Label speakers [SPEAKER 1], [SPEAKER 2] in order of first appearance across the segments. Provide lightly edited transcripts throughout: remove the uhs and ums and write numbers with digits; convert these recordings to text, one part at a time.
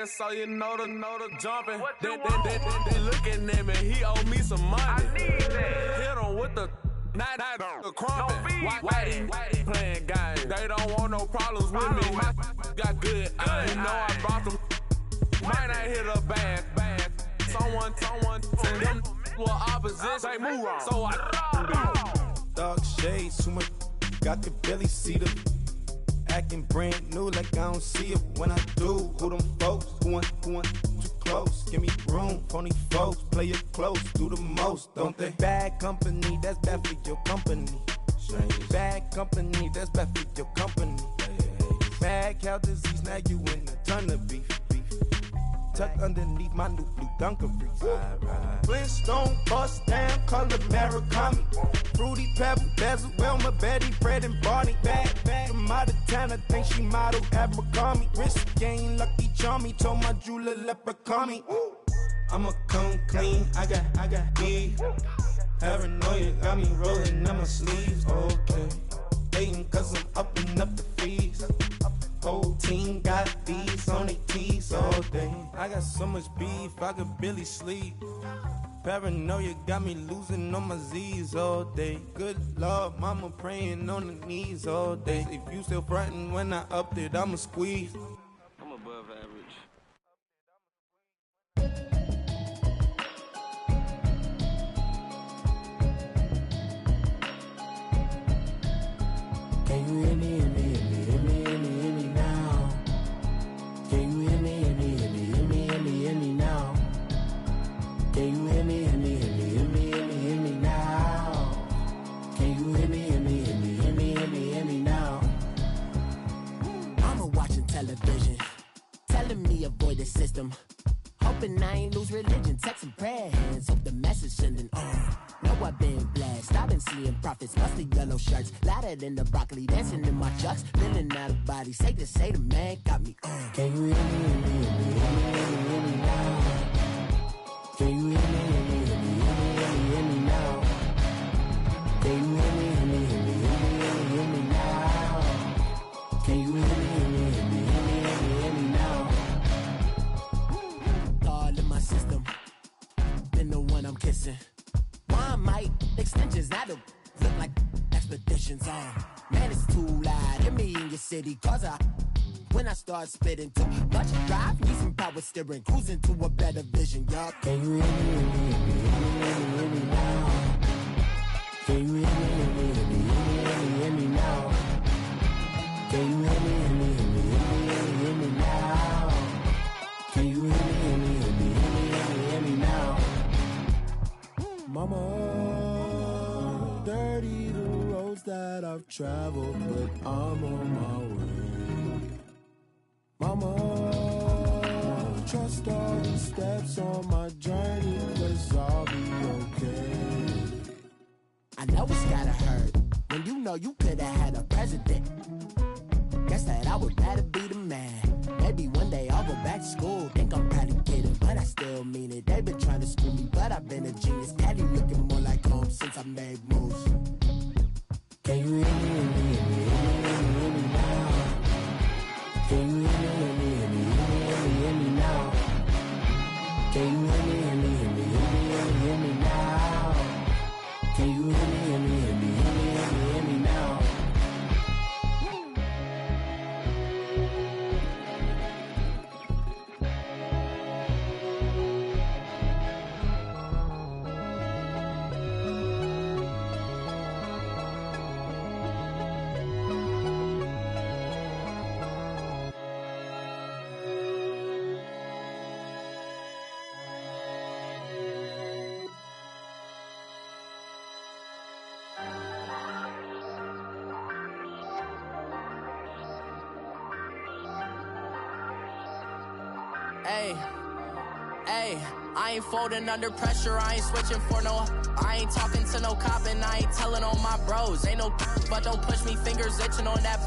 [SPEAKER 1] So you know the jumping. They looking at me, he owe me some money. I need that. Hit him with the night the crumpin'. Why they playing games? They don't want no problems with me. My got good. You know I brought them. Might not hit a bad. Someone tell them were opposition. Say move wrong. So I
[SPEAKER 2] Dark shades, too much. Got the belly see the. Acting brand new like I don't see it when I do. Who them folks? Who want too close? Give me room, phony folks. Play it close, do the most, don't they? Bad company, that's bad for your company. Bad company, that's bad for your company. Mad cow disease, now you in a ton of beef. Tuck underneath my new blue Dunkaroos. Flintstone bust down, color Murakami. Fruity Pebble, Basil, Wilma, Betty, Fred and Barney. Bad from out of town, I think she model Abercrombie. Wrist game, Lucky Charmy, told my jeweler leprechaun me. I'ma come clean, I got beef. Paranoia got me rolling on my sleeves, okay. Hating cause I'm upping up the fees. Whole team got these on their tees all day. I got so much beef, I could barely sleep. Paranoia got me losing on my Z's all day. Good Lord, mama praying on the knees all day. If you still frontin' when I upped it, I'ma squeeze.
[SPEAKER 3] I'm above average.
[SPEAKER 4] Can you hear me? Can you hear me, hear me, hear me, hear me, hear me, hear me now? Can you hear me, hear me, hear me, hear me, hear me, hear me now? Mama watching television, telling me avoid the system. Hoping I ain't lose religion, texting prayer hands, hope the message sending on. Know I've been blessed, I've been seeing prophets, mostly yellow shirts, louder than the broccoli, dancing in my chucks, feeling out of body, say the man got me on. Can you hear me, hear me, hear me, hear me, hear me now? Can you hear me, hear me, hear me, hear me now? Can you hear me, hear me, hear me, hear me now? Can you hear me, hear me, hear me, hear me now? All in my system, been the one I'm kissing. One mic extensions, that'll look like expeditions on. Man, it's too loud, hear me in your city, cause when I start spitting too much drive, need some power steering, cruising to a better vision, y'all. Can you hear me, hear me, hear me, hear me now? Can you hear me, hear me, hear me, hear me now? Can you hear me, hear me, hear me, hear me now? Can you hear me, hear me, hear me, hear me now? Mama, dirty the roads that I've traveled, but I'm on my way. Mama, trust all the steps on my journey, 'cause I'll be okay. I know it's gotta hurt when you know you could've had a president. Guess that I would rather be the man. Maybe one day I'll go back to school. Think I'm probably kidding, but I still mean it. They've been trying to school me, but I've been a genius. Daddy looking more like home since I made moves. Can you hear me, hear me, hear me, hear me now? Can you hear me, hear me, hear me, hear me now? Can you hear me, hear me, hear me, hear me now? Can you hear me, hear me, hear me, hear me now? Hey, I ain't folding under pressure, I ain't switching for no. I ain't talking to no cop and I ain't telling on my bros. Ain't no but don't push me, fingers itching on that.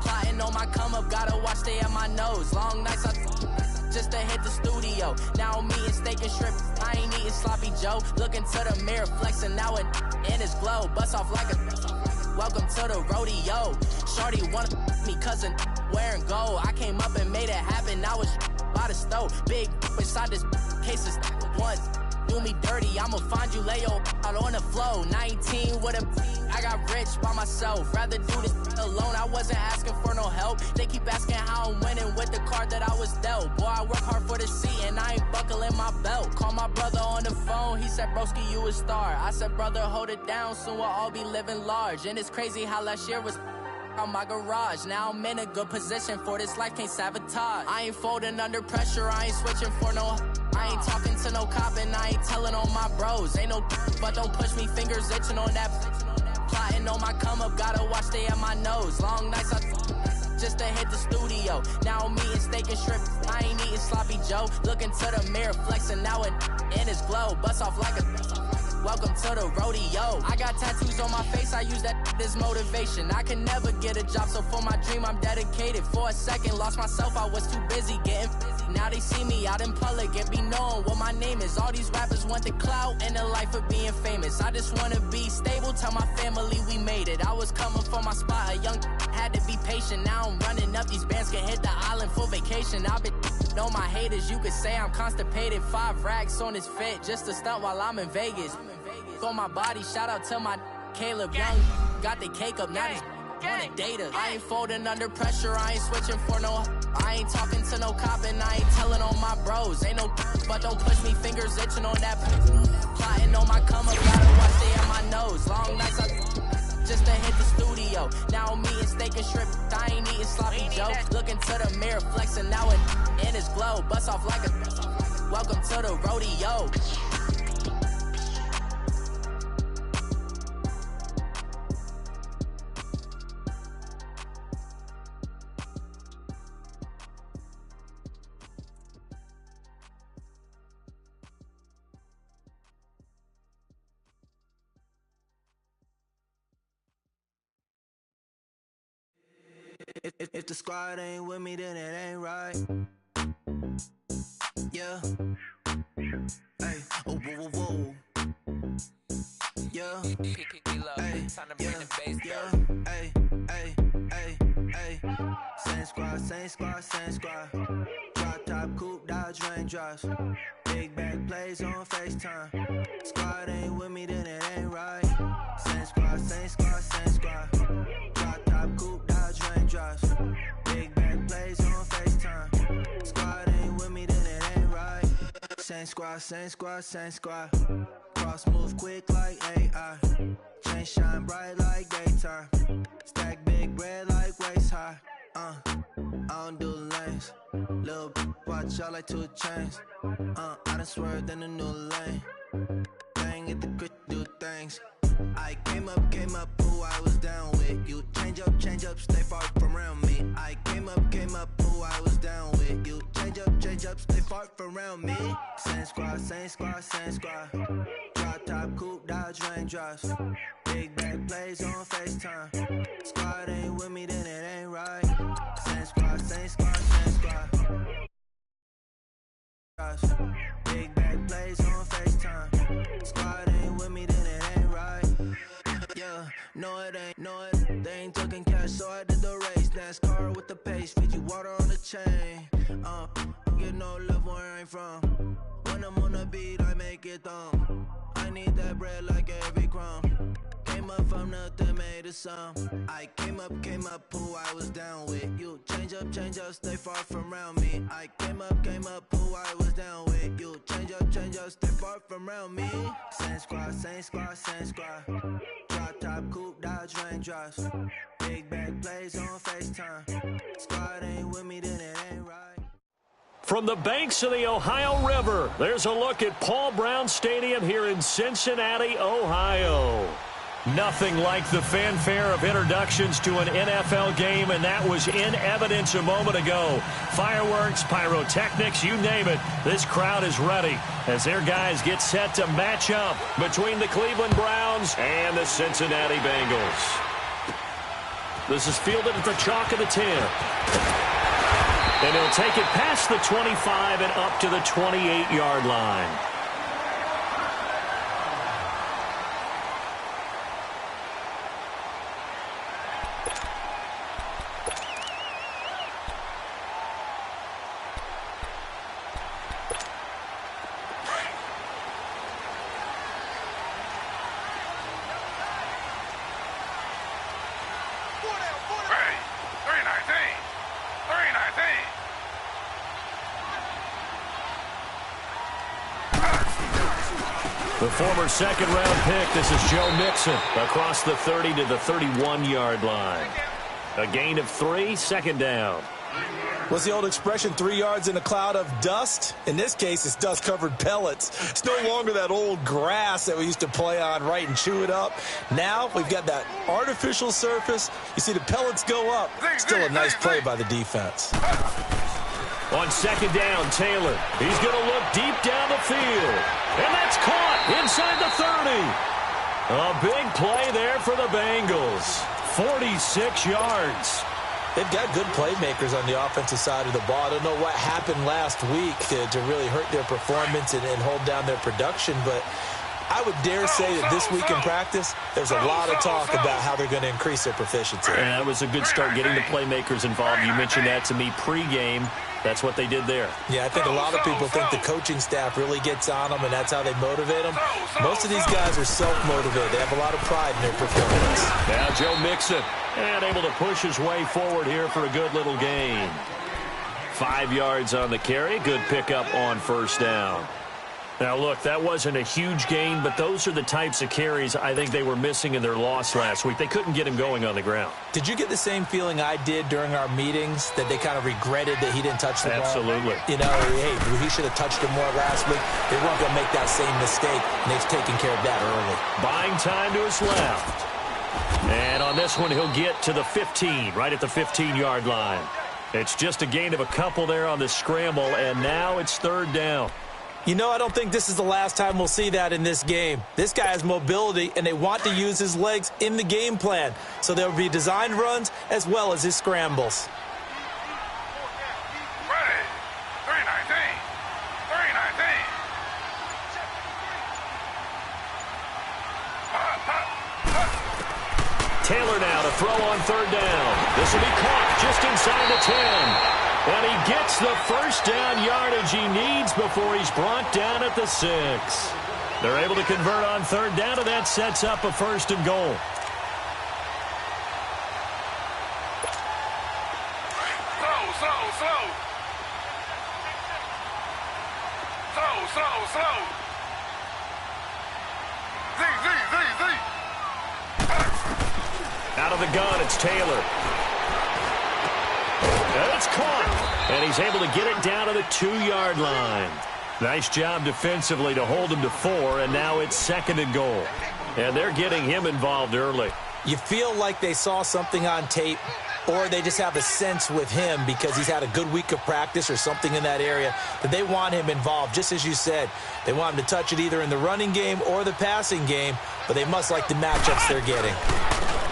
[SPEAKER 4] Plotting on my come up, gotta watch stay at my nose. Long nights I just to hit the studio. Now I'm eating steak and shrimp, I ain't eating sloppy Joe. Looking to the mirror, flexing now it in his glow. Bust off like a welcome to the rodeo. Shorty wanna me cousin wearing gold. I came up and made it happen, I was by the know. Big inside this cases once. Do me dirty, I'ma find you, lay your out on the floor. 19 with a I got rich by myself. Rather do this alone, I wasn't asking for no help. They keep asking how I'm winning with the card that I was dealt. Boy, I work hard for the seat and I ain't buckling my belt. Call my brother on the phone, he said, broski, you a star. I said, brother, hold it down, soon we'll all be living large. And it's crazy how last year was out my garage. Now I'm in a good position for this life, can't sabotage. I ain't folding under pressure, I ain't switching for no. I ain't talking to no cop and I ain't telling on my bros. Ain't no but don't push me, fingers itching on that. Plotting on my come up, gotta watch they at my nose. Long nights I just to hit the studio. Now I'm eating steak and shrimp, I ain't eating sloppy Joe. Looking to the mirror, flexing now it in his glow. Bust off like a welcome to the rodeo. I got tattoos on my face, I use that as motivation. I can never get a job, so for my dream I'm dedicated. For a second, lost myself, I was too busy getting busy. Now they see me out in public and be known what my name is. All these rappers want the clout and the life of being famous. I just wanna be stable, tell my family we made it. I was coming for my spot, a young had to be patient. Now I'm running up, these bands can hit the island for vacation. I've been on my haters, you could say I'm constipated. 5 racks on his fit, just to stunt while I'm in Vegas. On my body, shout out to my Caleb Young. Got the cake up, now these wanna date us. I ain't folding under pressure, I ain't switching for no. I ain't talking to no cop and I ain't telling on my bros. Ain't no but don't push me, fingers itching on that. Plotting on my come up, gotta watch they at my nose. Long nights I just to hit the studio. Now I'm eating steak and shrimp, I ain't eating sloppy Joe. Looking to the mirror, flexing now it in his glow. Bust off like a welcome to the rodeo.
[SPEAKER 2] If the squad ain't with me, then it ain't right. Yeah. Hey. Oh, whoa, whoa, whoa. Yeah. Hey. Yeah. Hey. Hey. Hey. Hey. Same squad, same squad, same squad. Drop top, coupe, Dodge raindrops. Big back plays on FaceTime. Squad ain't with me, then it ain't right. Same squad, same squad, same squad. Drop top, coupe, Dodge raindrops. Big back plays on FaceTime. Squad ain't with me, then it ain't right. Same squad, same squad, same squad. Cross move quick like AI. Chain shine bright like daytime. Stack big bread like waist high. I don't do lanes. Little watch out like 2 chains. I done swerved in a new lane. Bang at the crit, do things. I came up, who I was down with. You change up, stay far from around me. I came up, who I was down with. You change up, stay far from around me. Same squad, same squad, same squad. Drop top, coupe, Dodge raindrops. Big back plays on FaceTime. Squad ain't with me, then it ain't right. Same squad, same squad, same squad. Big back plays on FaceTime. Squad ain't with me, then it ain't right. Yeah, no it ain't, no it. They ain't talking cash, so I did the race. NASCAR with the pace, feed you water on the chain. Get no love where I'm from. When I'm on the beat, I make it thumb. I need that bread like every crumb. Came up from nothing, made a sum. I came up, who I was down with. You change up, stay far from around me. I came up, who I was down with. You change up, stay far from around me. Same squad, same squad, same squad. Drop top, coupe, Dodge raindrops. Big back plays on FaceTime. Squad ain't with me, then it ain't right.
[SPEAKER 5] From the banks of the Ohio River, there's a look at Paul Brown Stadium here in Cincinnati, Ohio. Nothing like the fanfare of introductions to an NFL game, and that was in evidence a moment ago. Fireworks, pyrotechnics, you name it. This crowd is ready as their guys get set to match up between the Cleveland Browns and the Cincinnati Bengals. This is fielded at the chalk of the 10. And he'll take it past the 25 and up to the 28-yard line. The former second-round pick, this is Joe Mixon, across the 30 to the 31-yard line. A gain of 3, second down.
[SPEAKER 6] What's the old expression, 3 yards in a cloud of dust? In this case, it's dust-covered pellets. It's no longer that old grass that we used to play on, right, and chew it up. Now we've got that artificial surface. You see the pellets go up. Still a nice play by the defense.
[SPEAKER 5] On second down, Taylor. He's going to look deep down the field. And that's caught inside the 30. A big play there for the Bengals. 46 yards.
[SPEAKER 6] They've got good playmakers on the offensive side of the ball. I don't know what happened last week to really hurt their performance and hold down their production, but I would dare say that this week in practice, there's a lot of talk about how they're going to increase their proficiency.
[SPEAKER 5] And that was a good start getting the playmakers involved. You mentioned that to me pregame. That's what they did there.
[SPEAKER 6] Yeah, I think a lot of people think the coaching staff really gets on them, and that's how they motivate them. Most of these guys are self-motivated. They have a lot of pride in their performance.
[SPEAKER 5] Now Joe Mixon, and able to push his way forward here for a good little gain. 5 yards on the carry. Good pickup on first down. Now, look, that wasn't a huge gain, but those are the types of carries I think they were missing in their loss last week. They couldn't get him going on the ground.
[SPEAKER 6] Did you get the same feeling I did during our meetings, that they kind of regretted that he didn't touch the ball?
[SPEAKER 5] Absolutely.
[SPEAKER 6] You know, hey, he should have touched it more last week. They weren't going to make that same mistake, and they've taken care of that early.
[SPEAKER 5] Buying time to his left. And on this one, he'll get to the 15, right at the 15-yard line. It's just a gain of a couple there on the scramble, and now it's third down.
[SPEAKER 6] You know, I don't think this is the last time we'll see that in this game. This guy has mobility, and they want to use his legs in the game plan. So there will be designed runs as well as his scrambles.
[SPEAKER 7] Ready. 319. 319.
[SPEAKER 5] Taylor now to throw on third down. This will be caught just inside the 10. And he gets the first down yardage he needs before he's brought down at the 6. They're able to convert on third down, and that sets up a first and goal.
[SPEAKER 7] Slow. Z.
[SPEAKER 5] Out of the gun, it's Taylor. And it's caught. And he's able to get it down to the 2-yard line. Nice job defensively to hold him to 4, and now it's second and goal. And they're getting him involved early.
[SPEAKER 6] You feel like they saw something on tape, or they just have a sense with him because he's had a good week of practice or something in that area that they want him involved. Just as you said, they want him to touch it either in the running game or the passing game, but they must like the matchups they're getting.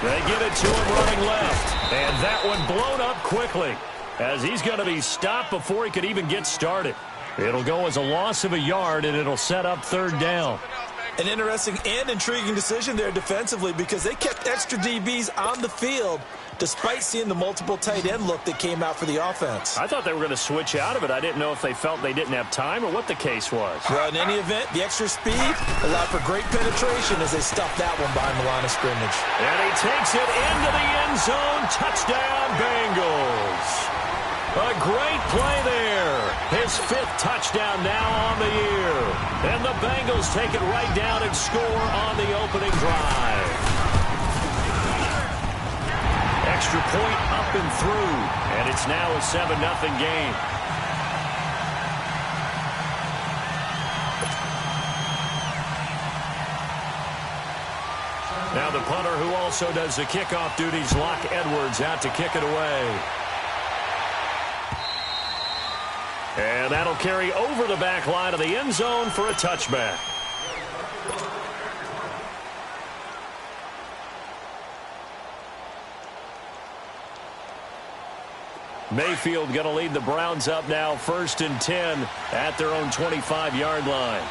[SPEAKER 5] They give it to him running left, and that one blown up quickly as he's going to be stopped before he could even get started. It'll go as a loss of a yard, and it'll set up third down.
[SPEAKER 6] An interesting and intriguing decision there defensively because they kept extra DBs on the field despite seeing the multiple tight end look that came out for the offense.
[SPEAKER 5] I thought they were going to switch out of it. I didn't know if they felt they didn't have time or what the case was.
[SPEAKER 6] Well, in any event, the extra speed allowed for great penetration as they stuffed that one behind the line of scrimmage.
[SPEAKER 5] And he takes it into the end zone. Touchdown, Bengals. A great play there. His 5th touchdown now on the year. And the Bengals take it right down and score on the opening drive. Extra point up and through. And it's now a 7-0 game. Now the punter who also does the kickoff duties, Locke Edwards, out to kick it away. And that'll carry over the back line of the end zone for a touchback. Mayfield going to lead the Browns up now, 1st and 10 at their own 25-yard line.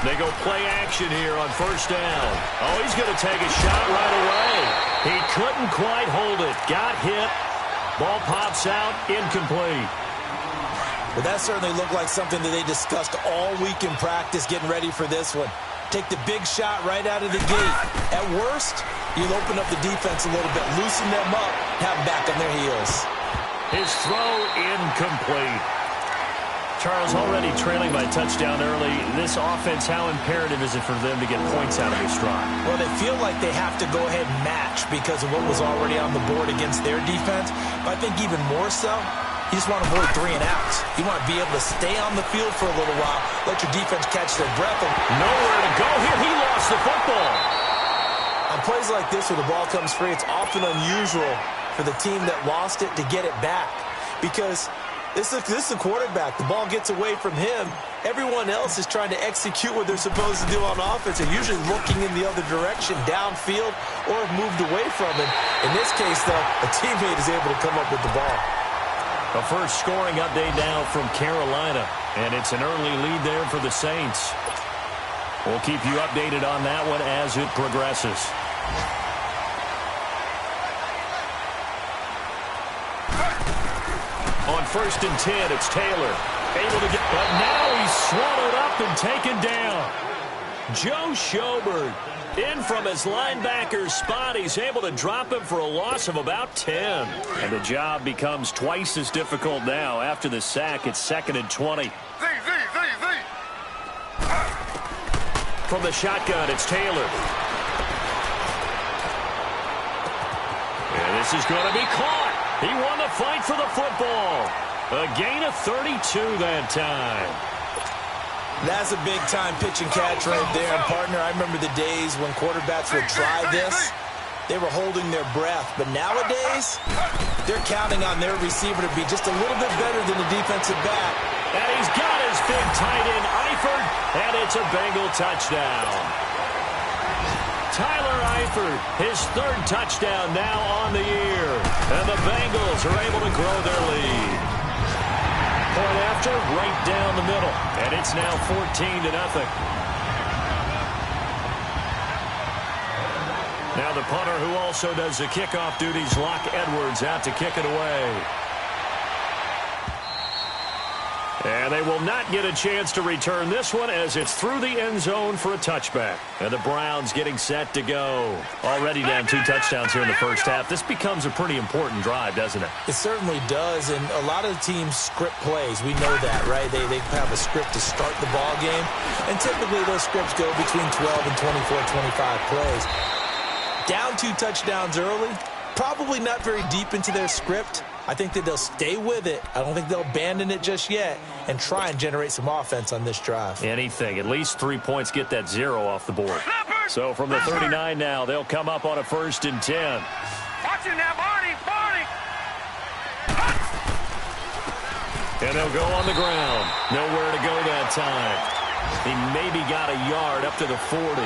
[SPEAKER 5] They go play action here on first down. Oh, he's going to take a shot right away. He couldn't quite hold it. Got hit. Ball pops out. Incomplete.
[SPEAKER 6] Well, that certainly looked like something that they discussed all week in practice getting ready for this one. Take the big shot right out of the gate. At worst, you'll open up the defense a little bit, loosen them up, have them back on their heels.
[SPEAKER 5] His throw incomplete. Charles, already trailing by touchdown early. This offense, how imperative is it for them to get points out of this drive?
[SPEAKER 6] Well, they feel like they have to go ahead and match because of what was already on the board against their defense. But I think even more so, you just want to avoid 3 and outs. You want to be able to stay on the field for a little while, let your defense catch their breath.
[SPEAKER 5] Nowhere to go here. He lost the football.
[SPEAKER 6] On plays like this where the ball comes free, it's often unusual for the team that lost it to get it back because this is a quarterback. The ball gets away from him. Everyone else is trying to execute what they're supposed to do on offense. They're usually looking in the other direction, downfield, or have moved away from it. In this case, though, a teammate is able to come up with the ball.
[SPEAKER 5] A first scoring update now from Carolina, and it's an early lead there for the Saints. We'll keep you updated on that one as it progresses. On 1st and 10, it's Taylor. Able to get, but now he's swallowed up and taken down. Joe Schobert in from his linebacker spot. He's able to drop him for a loss of about 10. And the job becomes twice as difficult now. After the sack, it's 2nd and 20. From the shotgun, it's Taylor. And this is going to be caught. He won the fight for the football. A gain of 32 that time.
[SPEAKER 6] That's a big-time pitch and catch right there. And, partner, I remember the days when quarterbacks would try this. They were holding their breath. But nowadays, they're counting on their receiver to be just a little bit better than the defensive back.
[SPEAKER 5] And he's got his big tight end, Eifert, and it's a Bengal touchdown. Tyler Eifert, his 3rd touchdown now on the year. And the Bengals are able to grow their lead. Point after, right down the middle. And it's now 14-0. Now the punter who also does the kickoff duties, Locke Edwards, out to kick it away. And they will not get a chance to return this one as it's through the end zone for a touchback. And the Browns getting set to go. Already down 2 touchdowns here in the first half. This becomes a pretty important drive, doesn't it?
[SPEAKER 6] It certainly does, and a lot of teams script plays. We know that, right? They have a script to start the ball game, and typically those scripts go between 12 and 24, 25 plays. Down 2 touchdowns early, probably not very deep into their script. I think that they'll stay with it. I don't think they'll abandon it just yet and try and generate some offense on this drive.
[SPEAKER 5] Anything. At least 3 points, get that 0 off the board. So from the 39 now, they'll come up on a 1st and 10.
[SPEAKER 7] Watch it now, Barney!
[SPEAKER 5] And they'll go on the ground. Nowhere to go that time. He maybe got a yard up to the 40.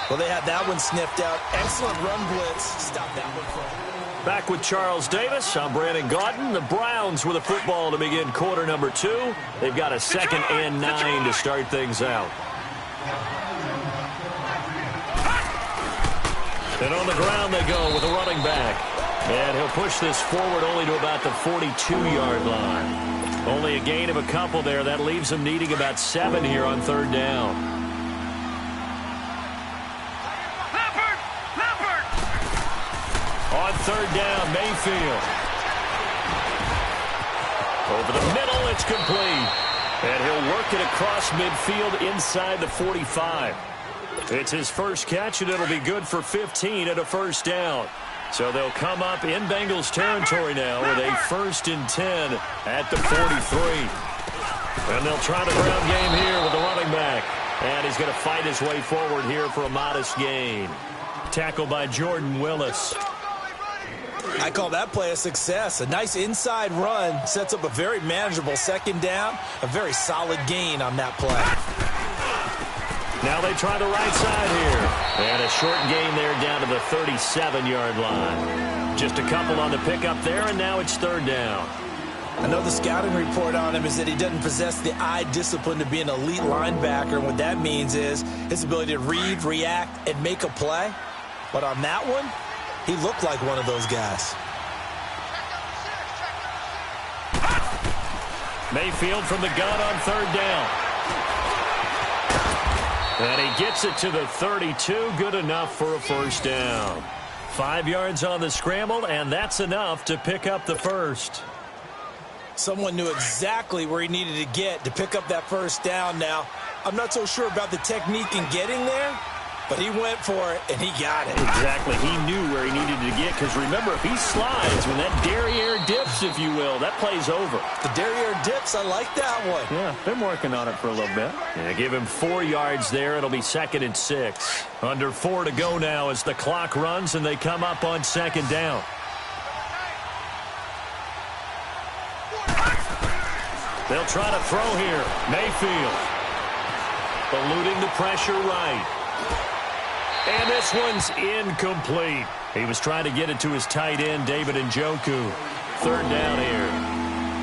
[SPEAKER 6] Well, they had that one sniffed out. Excellent run blitz. Stop that one from.
[SPEAKER 5] Back with Charles Davis. I'm Brandon Gaudin. The Browns with the football to begin quarter number 2. They've got a 2nd and 9 to start things out. And on the ground they go with a running back. And he'll push this forward only to about the 42-yard line. Only a gain of a couple there. That leaves him needing about 7 here on 3rd down. On 3rd down, Mayfield. Over the middle, it's complete. And he'll work it across midfield inside the 45. It's his first catch, and it'll be good for 15 at a 1st down. So they'll come up in Bengals territory now with a 1st and 10 at the 43. And they'll try the ground game here with the running back. And he's going to fight his way forward here for a modest gain. Tackled by Jordan Willis.
[SPEAKER 6] I call that play a success. A nice inside run sets up a very manageable 2nd down. A very solid gain on that play.
[SPEAKER 5] Now they try the right side here. And a short gain there down to the 37-yard line. Just a couple on the pickup there, and now it's 3rd down.
[SPEAKER 6] I know the scouting report on him is that he doesn't possess the eye discipline to be an elite linebacker. And what that means is his ability to read, react, and make a play. But on that one, he looked like one of those guys.
[SPEAKER 5] Mayfield from the gun on 3rd down. And he gets it to the 32. Good enough for a 1st down. 5 yards on the scramble, and that's enough to pick up the 1st.
[SPEAKER 6] Someone knew exactly where he needed to get to pick up that first down. Now, I'm not so sure about the technique in getting there, but he went for it, and he got it.
[SPEAKER 5] Exactly. He knew where he needed to get, because remember, if he slides, when that derriere dips, if you will, that play's over.
[SPEAKER 6] The derriere dips, I like that one.
[SPEAKER 5] Yeah, been working on it for a little bit. Yeah, give him 4 yards there. It'll be 2nd and 6. Under 4 to go now as the clock runs, and they come up on 2nd down. They'll try to throw here. Mayfield eluding the pressure right. And this one's incomplete. He was trying to get it to his tight end, David Njoku. 3rd down here.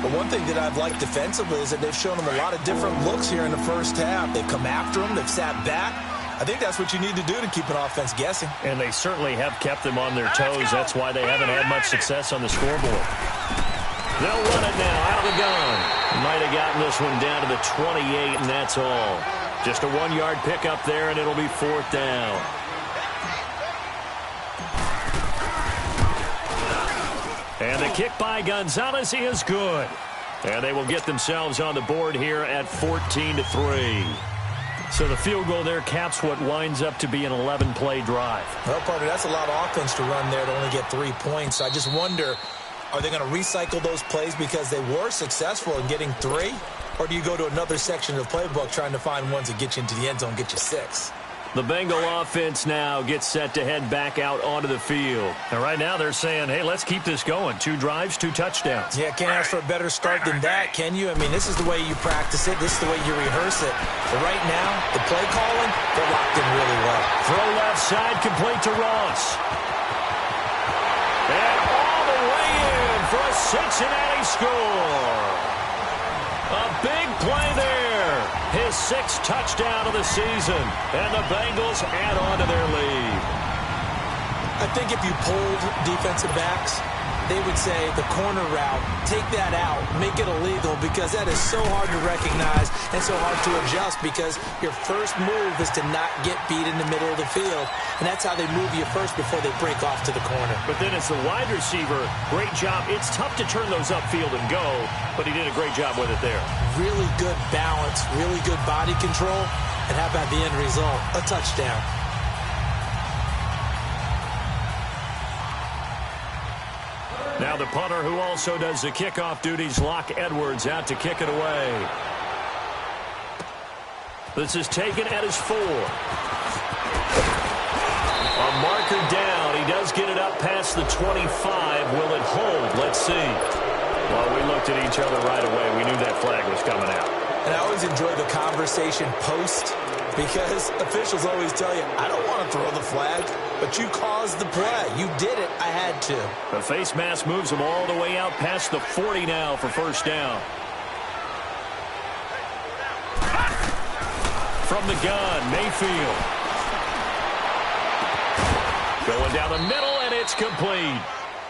[SPEAKER 6] But one thing that I've liked defensively is that they've shown him a lot of different looks here in the first half. They've come after him. They've sat back. I think that's what you need to do to keep an offense guessing.
[SPEAKER 5] And they certainly have kept them on their toes. That's why they haven't had much success on the scoreboard. They'll run it now out of the gun. Might have gotten this one down to the 28, and that's all. Just a 1-yard pickup there, and it'll be 4th down. And the kick by Gonzalez is good. And they will get themselves on the board here at 14-3. So the field goal there caps what winds up to be an 11-play drive.
[SPEAKER 6] Well, partner, that's a lot of offense to run there to only get 3 points. I just wonder, are they going to recycle those plays because they were successful in getting 3? Or do you go to another section of the playbook trying to find ones that get you into the end zone, get you 6?
[SPEAKER 5] The Bengal offense now gets set to head back out onto the field. And right now they're saying, hey, let's keep this going. 2 drives, 2 touchdowns.
[SPEAKER 6] Yeah, can't ask for a better start than that, can you? I mean, this is the way you practice it. This is the way you rehearse it. But right now, the play calling, they're locked in really well.
[SPEAKER 5] Throw left side, complete to Ross. And all the way in for a Cincinnati score. A big play there. His 6th touchdown of the season. And the Bengals add on to their lead.
[SPEAKER 6] I think if you polled defensive backs, they would say the corner route, take that out, make it illegal, because that is so hard to recognize and so hard to adjust, because your first move is to not get beat in the middle of the field. And that's how they move you first before they break off to the corner.
[SPEAKER 5] But then as the wide receiver, great job. It's tough to turn those upfield and go, but he did a great job with it there.
[SPEAKER 6] Really good balance, really good body control, and how about the end result? A touchdown.
[SPEAKER 5] Now the punter, who also does the kickoff duties, Locke Edwards, out to kick it away. This is taken at his 4. A marker down. He does get it up past the 25. Will it hold? Let's see. Well, we looked at each other right away. We knew that flag was coming out.
[SPEAKER 6] And I always enjoy the conversation post, because officials always tell you, I don't want to throw the flag, but you caused the play. You did it. I had to.
[SPEAKER 5] The face mask moves him all the way out past the 40 now for 1st down. From the gun, Mayfield. Going down the middle, and it's complete.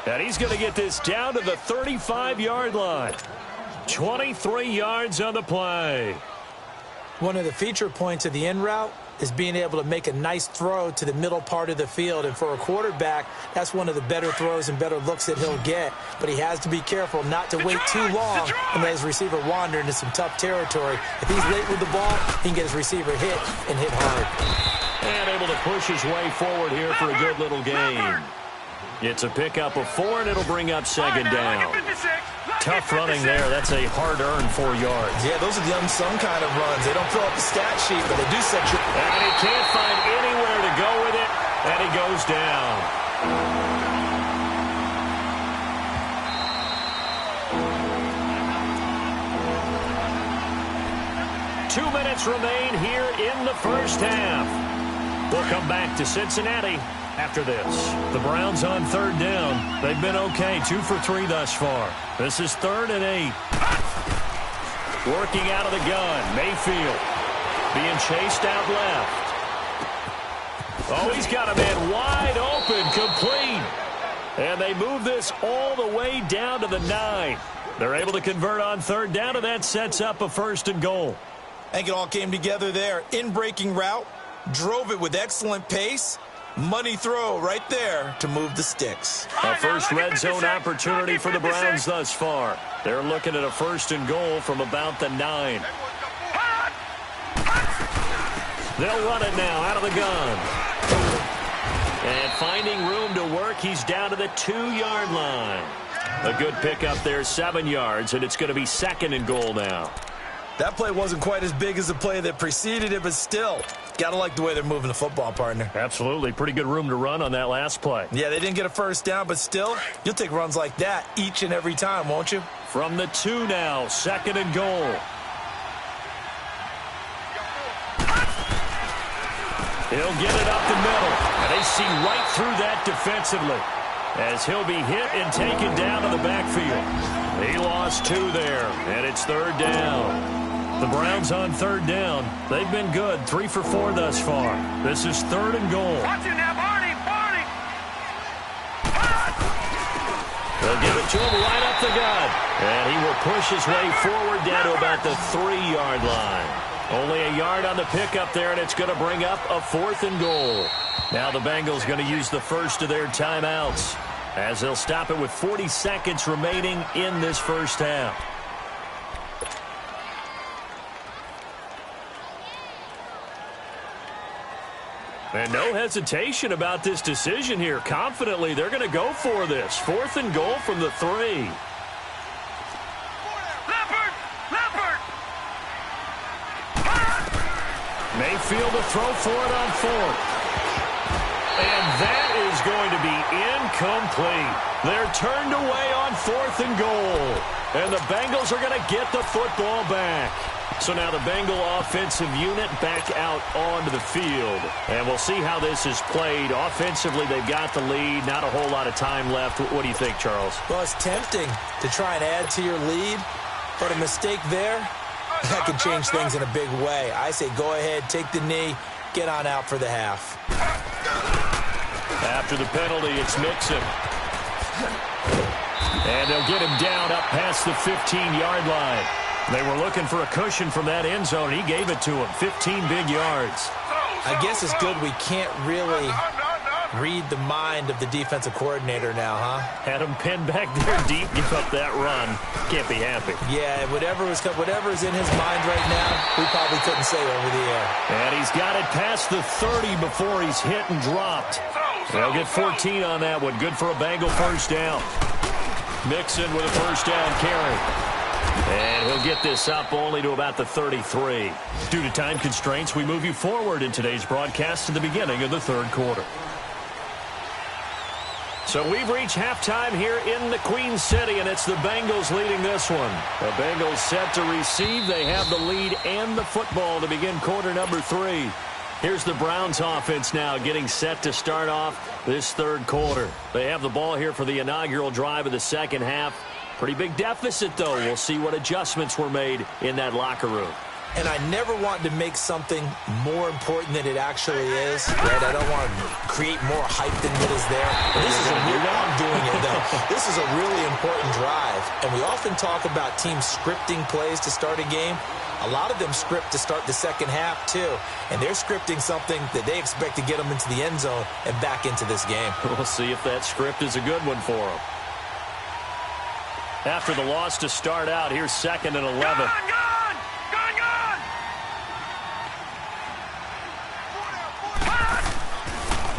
[SPEAKER 5] And he's going to get this down to the 35-yard line. 23 yards on the play.
[SPEAKER 6] One of the feature points of the in route is being able to make a nice throw to the middle part of the field. And for a quarterback, that's one of the better throws and better looks that he'll get. But he has to be careful not to wait too long and let his receiver wander into some tough territory. If he's late with the ball, he can get his receiver hit and hit hard.
[SPEAKER 5] And able to push his way forward here for a good little gain. It's a pickup of 4, and it'll bring up 2nd down. Tough running there. That's a hard-earned 4 yards.
[SPEAKER 6] Yeah, those are the unsung kind of runs. They don't fill up the stat sheet, but they do set you.
[SPEAKER 5] And he can't find anywhere to go with it, and he goes down. Two minutes remain here in the first half. We'll come back to Cincinnati after this. The Browns on 3rd down. They've been okay, 2 for 3 thus far. This is 3rd and 8. Working out of the gun, Mayfield being chased out left. Oh, he's got a man wide open, complete. And they move this all the way down to the 9. They're able to convert on 3rd down, and that sets up a 1st and goal.
[SPEAKER 6] I think it all came together there. In-breaking route, drove it with excellent pace, Money throw right there to move the sticks.
[SPEAKER 5] A first red zone opportunity for the Browns thus far. They're looking at a 1st and goal from about the 9. They'll run it now out of the gun. And finding room to work, he's down to the 2-yard line. A good pickup there, 7 yards, and it's going to be 2nd and goal now.
[SPEAKER 6] That play wasn't quite as big as the play that preceded it, but still, got to like the way they're moving the football, partner.
[SPEAKER 5] Absolutely. Pretty good room to run on that last play.
[SPEAKER 6] Yeah, they didn't get a first down, but still, you'll take runs like that each and every time, won't you?
[SPEAKER 5] From the 2 now, 2nd and goal. He'll get it up the middle, and they see right through that defensively as he'll be hit and taken down to the backfield. He lost 2 there, and it's 3rd down. The Browns on 3rd down. They've been good, 3 for 4 thus far. This is 3rd and goal.
[SPEAKER 7] Watch it now, Barney!
[SPEAKER 5] They'll give it to him right up the gut, and he will push his way forward down to about the 3-yard line. Only a yard on the pickup there, and it's going to bring up a 4th and goal. Now the Bengals going to use the first of their timeouts as they'll stop it with 40 seconds remaining in this first half. And no hesitation about this decision here. Confidently, they're going to go for this. 4th and goal from the 3. Mayfield to throw for it on 4th. And that is going to be incomplete. They're turned away on 4th and goal. And the Bengals are going to get the football back. So now the Bengal offensive unit back out onto the field. And we'll see how this is played. Offensively, they've got the lead. Not a whole lot of time left. What do you think, Charles?
[SPEAKER 6] Well, it's tempting to try and add to your lead. But a mistake there, that could change things in a big way. I say go ahead, take the knee, get on out for the half.
[SPEAKER 5] After the penalty, it's Mixon. And they'll get him down up past the 15-yard line. They were looking for a cushion from that end zone. He gave it to him. 15 big yards.
[SPEAKER 6] I guess it's good we can't really read the mind of the defensive coordinator now, huh?
[SPEAKER 5] Had him pinned back there deep, give up that run. Can't be happy.
[SPEAKER 6] Yeah, whatever's in his mind right now, we probably couldn't say over the air.
[SPEAKER 5] And he's got it past the 30 before he's hit and dropped. They'll get 14 on that one. Good for a Bengal first down. Mixon with a first down carry. And he'll get this up only to about the 33. Due to time constraints, we move you forward in today's broadcast to the beginning of the 3rd quarter. So we've reached halftime here in the Queen City, and it's the Bengals leading this one. The Bengals set to receive. They have the lead and the football to begin quarter number 3. Here's the Browns offense now getting set to start off this 3rd quarter. They have the ball here for the inaugural drive of the 2nd half. Pretty big deficit, though. We'll see what adjustments were made in that locker room.
[SPEAKER 6] And I never want to make something more important than it actually is. Right? I don't want to create more hype than what is there. But this is I'm doing it, though. This is a really important drive. And we often talk about teams scripting plays to start a game. A lot of them script to start the 2nd half, too. And they're scripting something that they expect to get them into the end zone and back into this game.
[SPEAKER 5] We'll see if that script is a good one for them. After the loss to start out, here's 2nd and 11.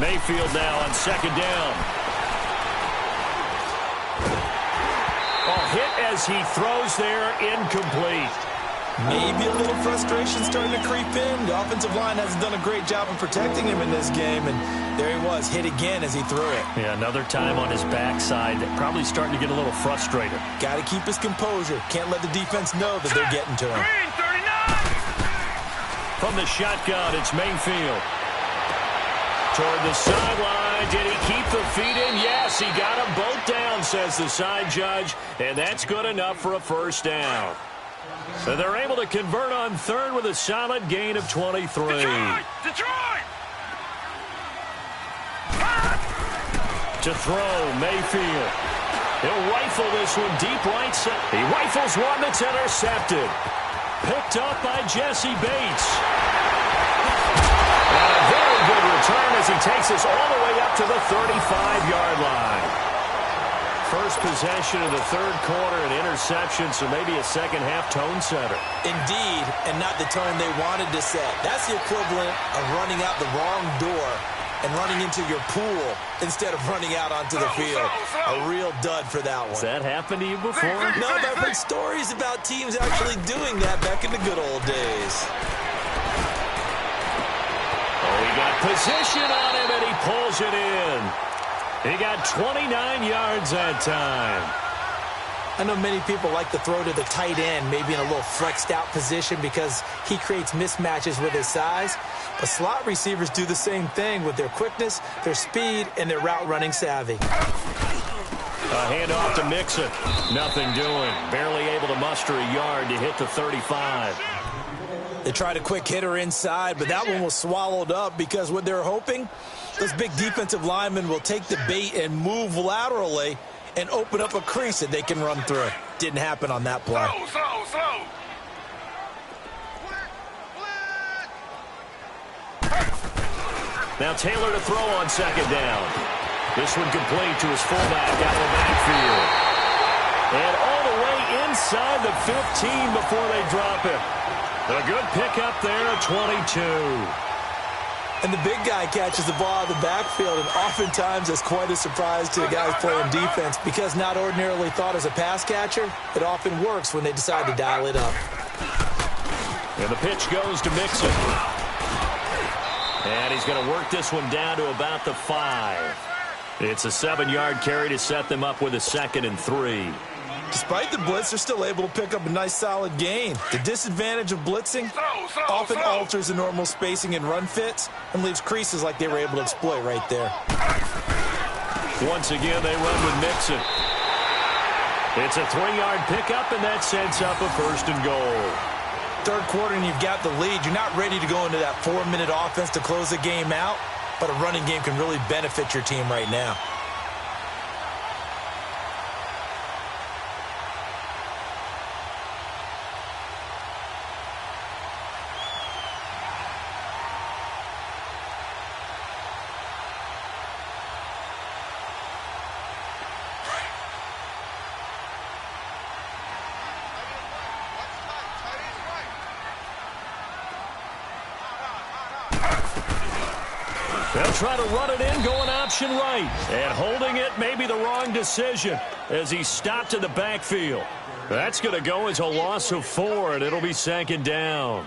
[SPEAKER 5] Mayfield now on 2nd down. Hit as he throws there, incomplete.
[SPEAKER 6] Maybe a little frustration starting to creep in. The offensive line hasn't done a great job of protecting him in this game, and there he was, hit again as he threw it.
[SPEAKER 5] Yeah, another time on his backside. Probably starting to get a little frustrated.
[SPEAKER 6] Got to keep his composure. Can't let the defense know that they're getting to him.
[SPEAKER 5] From the shotgun, it's Mayfield. Toward the sideline. Did he keep the feet in? Yes, he got them both down, says the side judge, and that's good enough for a first down. So they're able to convert on 3rd with a solid gain of 23.
[SPEAKER 7] Detroit!
[SPEAKER 5] To throw, Mayfield. He'll rifle this one deep right side. He rifles one that's intercepted. Picked up by Jesse Bates. And a very good return as he takes us all the way up to the 35-yard line. First possession of the third quarter, an interception, so maybe a second-half tone setter.
[SPEAKER 6] Indeed, and not the tone they wanted to set. That's the equivalent of running out the wrong door and running into your pool instead of running out onto the field. A real dud for that one.
[SPEAKER 5] Has that happened to you before?
[SPEAKER 6] No, but I've heard stories about teams actually doing that back in the good old days.
[SPEAKER 5] Oh, he got position on him, and he pulls it in. He got 29 yards that time.
[SPEAKER 6] I know many people like to throw to the tight end, maybe in a little flexed out position because he creates mismatches with his size. But slot receivers do the same thing with their quickness, their speed, and their route running savvy.
[SPEAKER 5] A handoff to Mixon. Nothing doing. Barely able to muster a yard to hit the 35.
[SPEAKER 6] They tried a quick hitter inside, but that one was swallowed up because what they're hoping, those big defensive linemen will take the bait and move laterally and open up a crease that they can run through. Didn't happen on that play.
[SPEAKER 7] Slow.
[SPEAKER 5] Now Taylor to throw on second down. This one complete to his fullback out of the backfield. And all the way inside the 15 before they drop it. A good pickup there at 22.
[SPEAKER 6] And the big guy catches the ball out of the backfield, and oftentimes it's quite a surprise to the guys playing defense because not ordinarily thought as a pass catcher, it often works when they decide to dial it up.
[SPEAKER 5] And the pitch goes to Mixon. And he's going to work this one down to about the 5. It's a 7-yard carry to set them up with a 2nd and 3.
[SPEAKER 6] Despite the blitz, they're still able to pick up a nice solid gain. The disadvantage of blitzing often alters the normal spacing and run fits and leaves creases like they were able to exploit right there.
[SPEAKER 5] Once again, they run with Mixon. It's a 3-yard pickup, and that sets up a 1st and goal.
[SPEAKER 6] Third quarter, and you've got the lead. You're not ready to go into that 4-minute offense to close the game out, but a running game can really benefit your team right now.
[SPEAKER 5] They'll try to run it in, going option right. And holding it may be the wrong decision as he stopped in the backfield. That's going to go as a loss of 4, and it'll be 2nd down.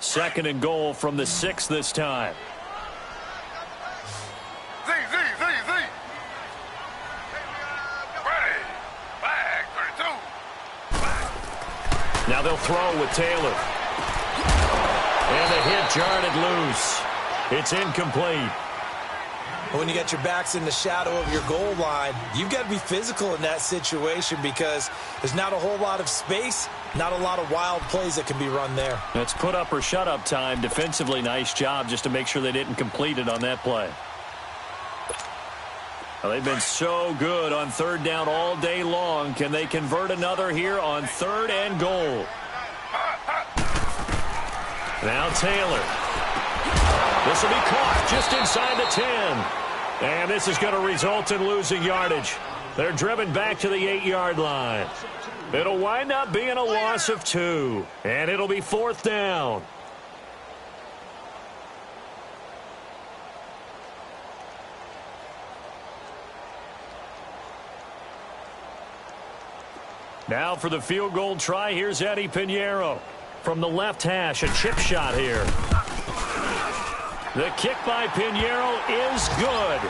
[SPEAKER 5] Second and goal from the 6 this time.
[SPEAKER 7] Z. Ready. Flag 32.
[SPEAKER 5] Now they'll throw with Taylor. And the hit jarred loose. It's incomplete.
[SPEAKER 6] When you got your backs in the shadow of your goal line, you've got to be physical in that situation because there's not a whole lot of space, not a lot of wild plays that can be run there.
[SPEAKER 5] That's put up or shut up time. Defensively, nice job just to make sure they didn't complete it on that play. Well, they've been so good on 3rd down all day long. Can they convert another here on 3rd and goal? Now Taylor. This will be caught just inside the 10. And this is going to result in losing yardage. They're driven back to the 8-yard line. It'll wind up being a loss of 2. And it'll be 4th down. Now for the field goal try, here's Eddie Pinheiro. From the left hash, a chip shot here. The kick by Pinheiro is good.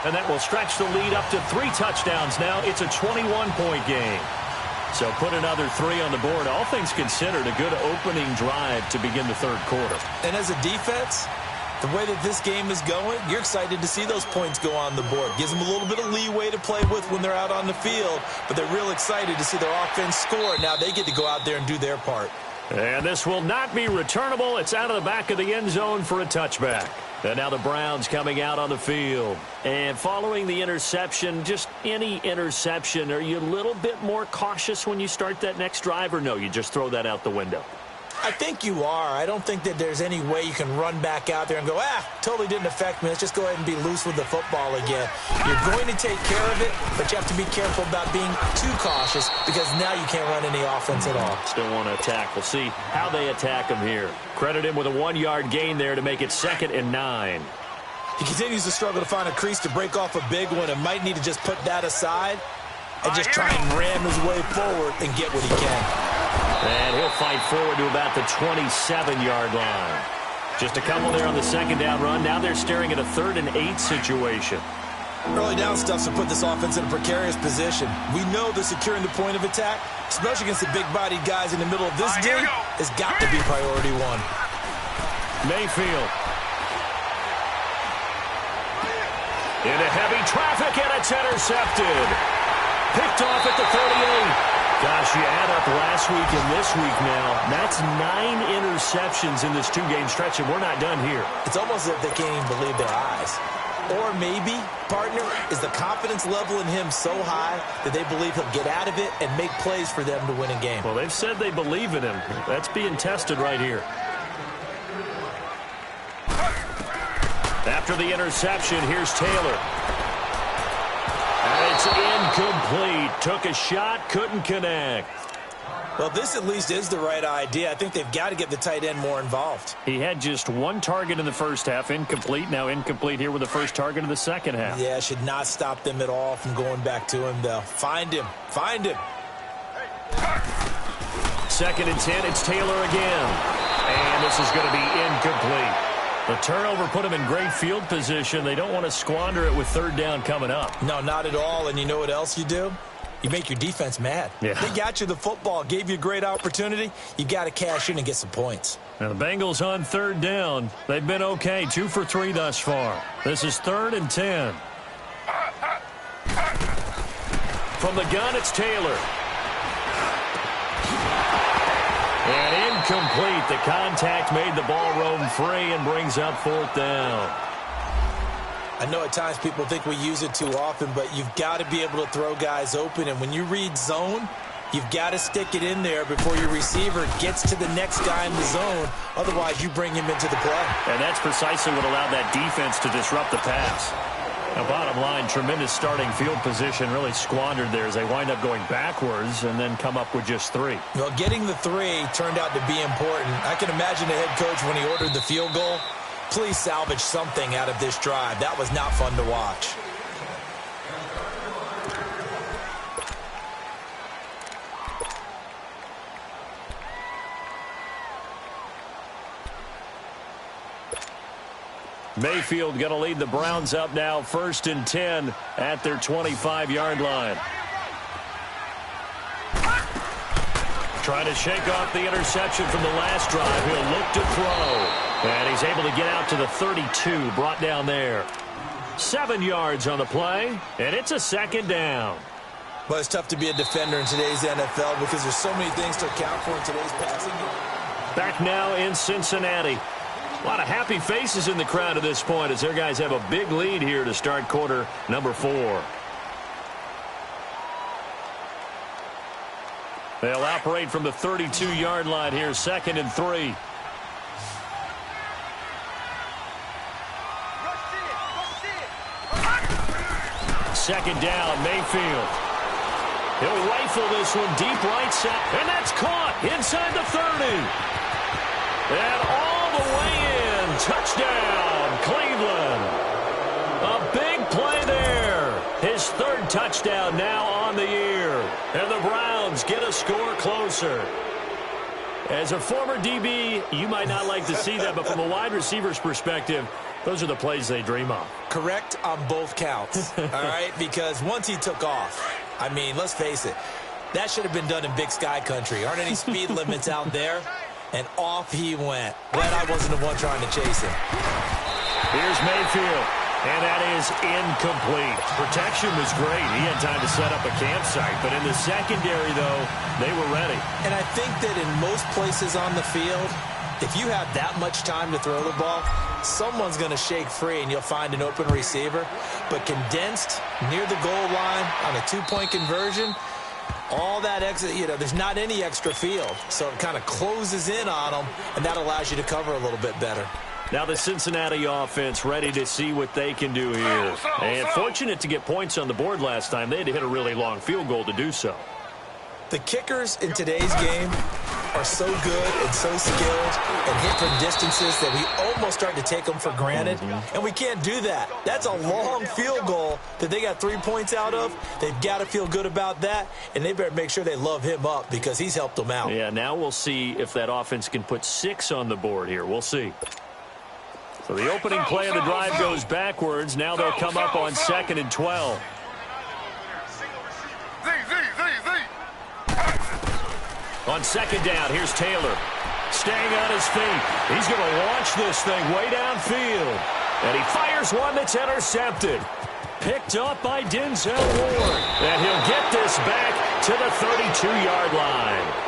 [SPEAKER 5] And that will stretch the lead up to 3 touchdowns now. It's a 21-point game. So put another 3 on the board. All things considered, a good opening drive to begin the 3rd quarter.
[SPEAKER 6] And as a defense, the way that this game is going, you're excited to see those points go on the board. Gives them a little bit of leeway to play with when they're out on the field, but they're real excited to see their offense score. Now they get to go out there and do their part.
[SPEAKER 5] And this will not be returnable. It's out of the back of the end zone for a touchback. And now the Browns coming out on the field. And following the interception, just any interception, are you a little bit more cautious when you start that next drive, or no, you just throw that out the window?
[SPEAKER 6] I think you are. I don't think that there's any way you can run back out there and go, totally didn't affect me. Let's just go ahead and be loose with the football again. You're going to take care of it, but you have to be careful about being too cautious because now you can't run any offense at all.
[SPEAKER 5] Still want to attack. We'll see how they attack him here. Credit him with a 1-yard gain there to make it 2nd and 9.
[SPEAKER 6] He continues to struggle to find a crease to break off a big one and might need to just put that aside and just try and ram his way forward and get what he can.
[SPEAKER 5] And he'll fight forward to about the 27-yard line. Just a couple there on the 2nd down run. Now they're staring at a 3rd and 8 situation.
[SPEAKER 6] Early down stuff's to put this offense in a precarious position. We know they're securing the point of attack, especially against the big-bodied guys in the middle of this game, has got to be priority 1.
[SPEAKER 5] Mayfield. Into heavy traffic, and it's intercepted. Picked off at the 38. Gosh, you add up last week and this week now, that's 9 interceptions in this 2-game stretch, and we're not done here.
[SPEAKER 6] It's almost as if they can't even believe their eyes. Or maybe, partner, is the confidence level in him so high that they believe he'll get out of it and make plays for them to win a game.
[SPEAKER 5] Well, they've said they believe in him. That's being tested right here. After the interception, here's Taylor. And it's incomplete. Took a shot, couldn't connect.
[SPEAKER 6] Well, this at least is the right idea. I think they've got to get the tight end more involved.
[SPEAKER 5] He had just 1 target in the first half, incomplete. Now incomplete here with the first target in the second half.
[SPEAKER 6] Yeah, should not stop them at all from going back to him, though. Find him. Find him.
[SPEAKER 5] 2nd and 10, it's Taylor again. And this is going to be incomplete. The turnover put them in great field position. They don't want to squander it with 3rd down coming up.
[SPEAKER 6] No, not at all. And you know what else you do? You make your defense mad.
[SPEAKER 5] Yeah.
[SPEAKER 6] They got you the football, gave you a great opportunity. You got to cash in and get some points.
[SPEAKER 5] Now the Bengals on 3rd down. They've been okay, 2 for 3 thus far. This is 3rd and 10. From the gun, it's Taylor. And incomplete. The contact made the ball roam free and brings up 4th down.
[SPEAKER 6] I know at times people think we use it too often, but you've got to be able to throw guys open. And when you read zone, you've got to stick it in there before your receiver gets to the next guy in the zone. Otherwise, you bring him into the play.
[SPEAKER 5] And that's precisely what allowed that defense to disrupt the pass. Now, bottom line, tremendous starting field position, really squandered there as they wind up going backwards and then come up with just 3.
[SPEAKER 6] Well, getting the 3 turned out to be important. I can imagine the head coach when he ordered the field goal. Please salvage something out of this drive. That was not fun to watch.
[SPEAKER 5] Mayfield going to lead the Browns up now, 1st and 10 at their 25-yard line. Trying to shake off the interception from the last drive. He'll look to throw. And he's able to get out to the 32, brought down there. 7 yards on the play, and it's a 2nd down.
[SPEAKER 6] Well, it's tough to be a defender in today's NFL because there's so many things to account for in today's passing game.
[SPEAKER 5] Back now in Cincinnati. A lot of happy faces in the crowd at this point as their guys have a big lead here to start quarter number 4. They'll operate from the 32-yard line here, 2nd and 3. Second down, Mayfield. He'll rifle this one deep right side, and that's caught inside the 30. And all the way in, touchdown, Cleveland. A big play there. His 3rd touchdown now on the year. And the Browns get a score closer. As a former DB, you might not like to see that, but from a wide receiver's perspective, those are the plays they dream of.
[SPEAKER 6] Correct on both counts, all right? Because once he took off, I mean, let's face it, that should have been done in Big Sky Country. Aren't any speed limits out there? And off he went. Glad I wasn't the one trying to chase him.
[SPEAKER 5] Here's Mayfield. And that is incomplete. Protection was great. He had time to set up a campsite. But in the secondary, though, they were ready.
[SPEAKER 6] And I think that in most places on the field, if you have that much time to throw the ball, someone's going to shake free and you'll find an open receiver. But condensed near the goal line on a two-point conversion, all that extra, there's not any extra field. So it kind of closes in on them, and that allows you to cover a little bit better.
[SPEAKER 5] Now the Cincinnati offense ready to see what they can do here. And fortunate to get points on the board last time. They had to hit a really long field goal to do so.
[SPEAKER 6] The kickers in today's game are so good and so skilled and hit from distances that we almost start to take them for granted. And we can't do that. That's a long field goal that they got 3 points out of. They've got to feel good about that, and they better make sure they love him up because he's helped them out.
[SPEAKER 5] Yeah, now we'll see if that offense can put 6 on the board here. We'll see. So the opening play of the drive goes backwards. Now they'll come up on 2nd and 12. On 2nd down, here's Taylor. Staying on his feet. He's going to launch this thing way downfield. And he fires one that's intercepted. Picked up by Denzel Ward. And he'll get this back to the 32-yard line.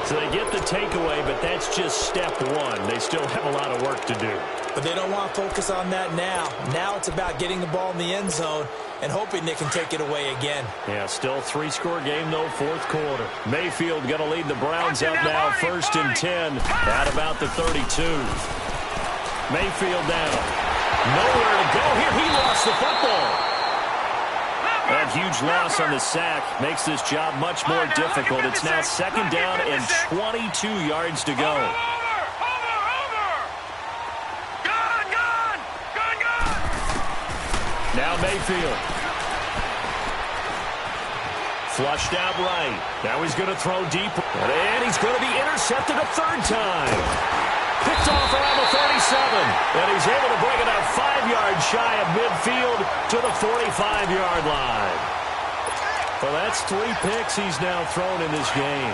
[SPEAKER 5] So they get the takeaway, but that's just step one. They still have a lot of work to do.
[SPEAKER 6] But they don't want to focus on that now. Now it's about getting the ball in the end zone and hoping they can take it away again.
[SPEAKER 5] Yeah, still 3-score game, though, 4th quarter. Mayfield going to lead the Browns up now, 1st and 10 at about the 32. Mayfield down. Nowhere to go here. He lost the football. That huge loss on the sack makes this job much more difficult. It's now 2nd down and 22 yards to go. Now Mayfield. Flushed out right. Now he's going to throw deep. And he's going to be intercepted a 3rd time. Picked off around the 37. And he's able to bring it up 5 yards shy of midfield to the 45-yard line. Well, that's 3 picks he's now thrown in this game.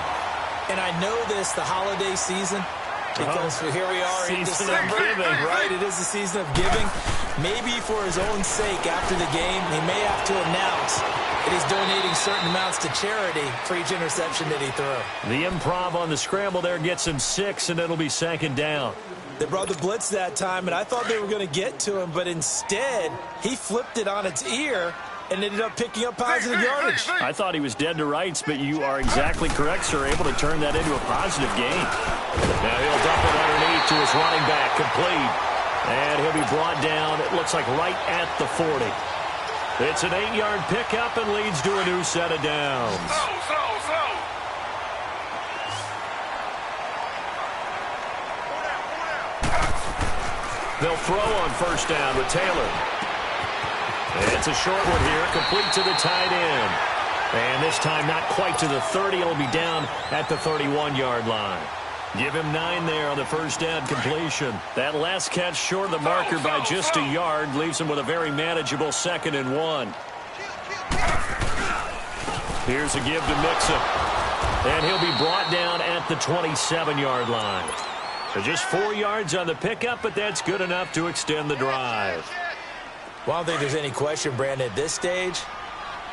[SPEAKER 6] And I know this, the holiday season, because here we are in December, right? It is the season of giving. Maybe for his own sake, after the game, he may have to announce that he's donating certain amounts to charity for each interception that he threw.
[SPEAKER 5] The improv on the scramble there gets him 6, and it'll be 2nd down.
[SPEAKER 6] They brought the blitz that time, and I thought they were going to get to him, but instead, he flipped it on its ear and ended up picking up positive yardage.
[SPEAKER 5] I thought he was dead to rights, but you are exactly correct, sir. Able to turn that into a positive gain. Now he'll dump it underneath to his running back, complete. And he'll be brought down, it looks like right at the 40. It's an 8-yard pickup and leads to a new set of downs.
[SPEAKER 7] Slow.
[SPEAKER 5] They'll throw on 1st down with Taylor. It's a short one here, complete to the tight end. And this time not quite to the 30. It'll be down at the 31-yard line. Give him 9 there on the 1st down completion. That last catch short of the marker by just a yard leaves him with a very manageable 2nd and 1. Here's a give to Mixon. And he'll be brought down at the 27-yard line. So just 4 yards on the pickup, but that's good enough to extend the drive.
[SPEAKER 6] Well, I don't think there's any question, Brandon, at this stage,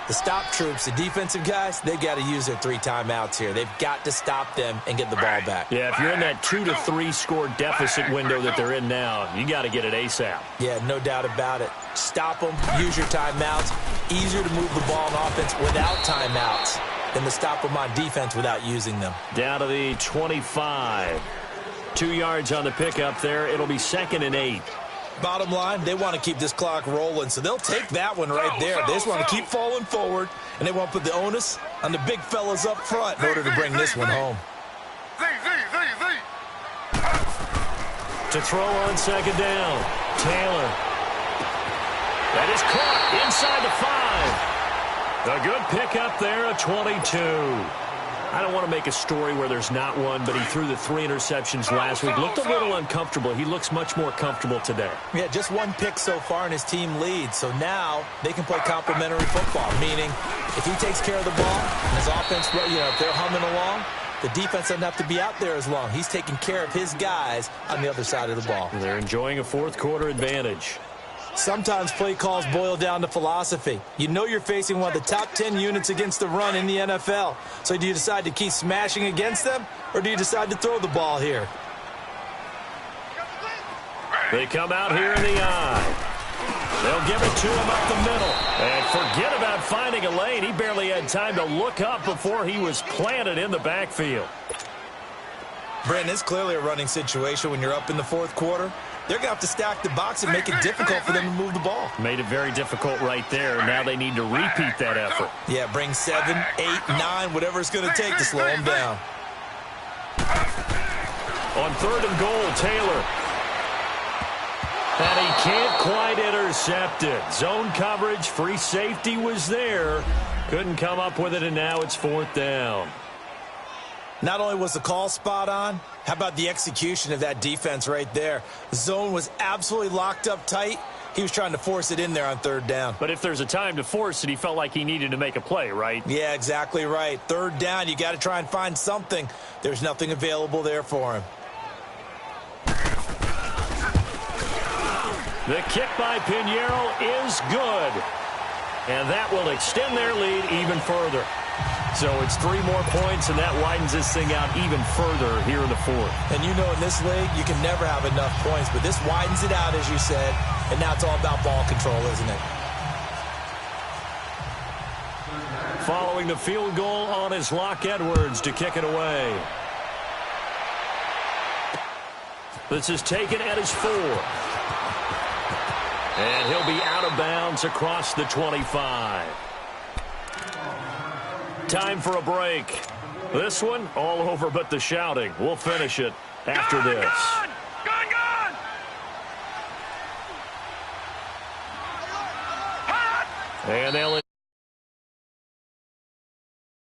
[SPEAKER 6] the stop troops, the defensive guys, they've got to use their 3 timeouts here. They've got to stop them and get the ball back.
[SPEAKER 5] Yeah, if you're in that 2 to 3 score deficit window that they're in now, you got to get it ASAP.
[SPEAKER 6] Yeah, no doubt about it. Stop them, use your timeouts. Easier to move the ball on offense without timeouts than to stop them on defense without using them.
[SPEAKER 5] Down to the 25. 2 yards on the pickup there. It'll be 2nd and 8.
[SPEAKER 6] Bottom line, they want to keep this clock rolling, so they'll take that one right there. They just want to keep falling forward, and they want to put the onus on the big fellas up front in order to bring this one home.
[SPEAKER 5] To throw on 2nd down, Taylor. That is caught inside the 5. A good pickup there, a 22. I don't want to make a story where there's not one, but he threw the 3 interceptions last week. Looked a little uncomfortable. He looks much more comfortable today.
[SPEAKER 6] Yeah, just 1 pick so far, and his team leads. So now they can play complementary football, meaning if he takes care of the ball and his offense, if they're humming along, the defense doesn't have to be out there as long. He's taking care of his guys on the other side of the ball.
[SPEAKER 5] They're enjoying a 4th quarter advantage.
[SPEAKER 6] Sometimes play calls boil down to philosophy. You know you're facing one of the top 10 units against the run in the NFL. So do you decide to keep smashing against them, or do you decide to throw the ball here?
[SPEAKER 5] They come out here in the eye. They'll give it to him up the middle. And forget about finding a lane. He barely had time to look up before he was planted in the backfield.
[SPEAKER 6] Brandon, it's clearly a running situation when you're up in the fourth quarter. They're going to have to stack the box and make it difficult for them to move the ball.
[SPEAKER 5] Made it very difficult right there. Now they need to repeat that effort.
[SPEAKER 6] Yeah, bring 7, 8, 9, whatever it's going to take to slow them down.
[SPEAKER 5] On 3rd and goal, Taylor. And he can't quite intercept it. Zone coverage, free safety was there. Couldn't come up with it, and now it's 4th down.
[SPEAKER 6] Not only was the call spot on, how about the execution of that defense right there? The zone was absolutely locked up tight. He was trying to force it in there on 3rd down.
[SPEAKER 5] But if there's a time to force it, he felt like he needed to make a play, right?
[SPEAKER 6] Yeah, exactly right. 3rd down, you got to try and find something. There's nothing available there for him.
[SPEAKER 5] The kick by Pinheiro is good. And that will extend their lead even further. So it's 3 more points, and that widens this thing out even further here in the 4th.
[SPEAKER 6] And you know in this league, you can never have enough points, but this widens it out, as you said, and now it's all about ball control, isn't it?
[SPEAKER 5] Following the field goal on is Locke Edwards to kick it away. This is taken at his 4. And he'll be out of bounds across the 25. Time for a break. This one, all over but the shouting. We'll finish it after this.
[SPEAKER 7] Gun!
[SPEAKER 5] And they'll